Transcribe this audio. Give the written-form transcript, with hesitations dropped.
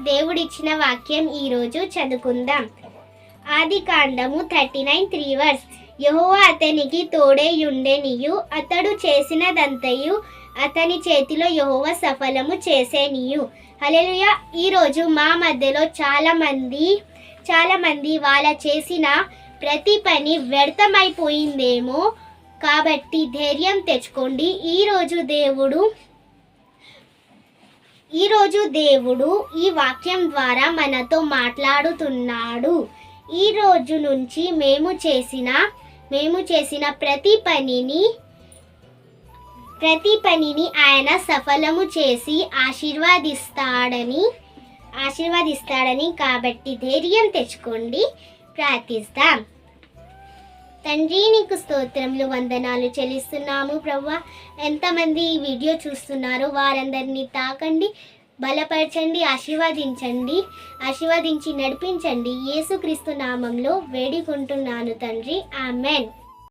దేవుడిచ్చిన వాక్యం ఈరోజు చదువుకుందాం. ఆదికాండము 39 3 యెహోవా అతనికి తోడేయుండెనియు, అతడు చేసినదంతయు అతని చేతిలో యెహోవా సఫలము చేసేనియు. హల్లెలూయా. ఈరోజు మా మధ్యలో చాలా మంది వాళ్ళ చేసిన ప్రతి పని వ్యర్థమైపోయిందేమో, కాబట్టి ధైర్యం తెచ్చుకోండి. ఈరోజు దేవుడు ఈ వాక్యం ద్వారా మనతో మాట్లాడుతున్నాడు. ఈ రోజు నుంచి మేము చేసిన ప్రతి పనిని ఆయన సఫలము చేసి ఆశీర్వదిస్తాడని కాబట్టి ధైర్యం తెచ్చుకోండి. ప్రార్థిస్తాం. తండ్రి, నీకు స్తోత్రములు, వందనాలు చెల్లిస్తున్నాము ప్రభువా. ఎంతమంది ఈ వీడియో చూస్తున్నారో వారందరినీ తాకండి, బలపరచండి, ఆశీర్వదించి నడిపించండి. యేసుక్రీస్తు నామంలో వేడుకుంటున్నాను తండ్రి. ఆమెన్.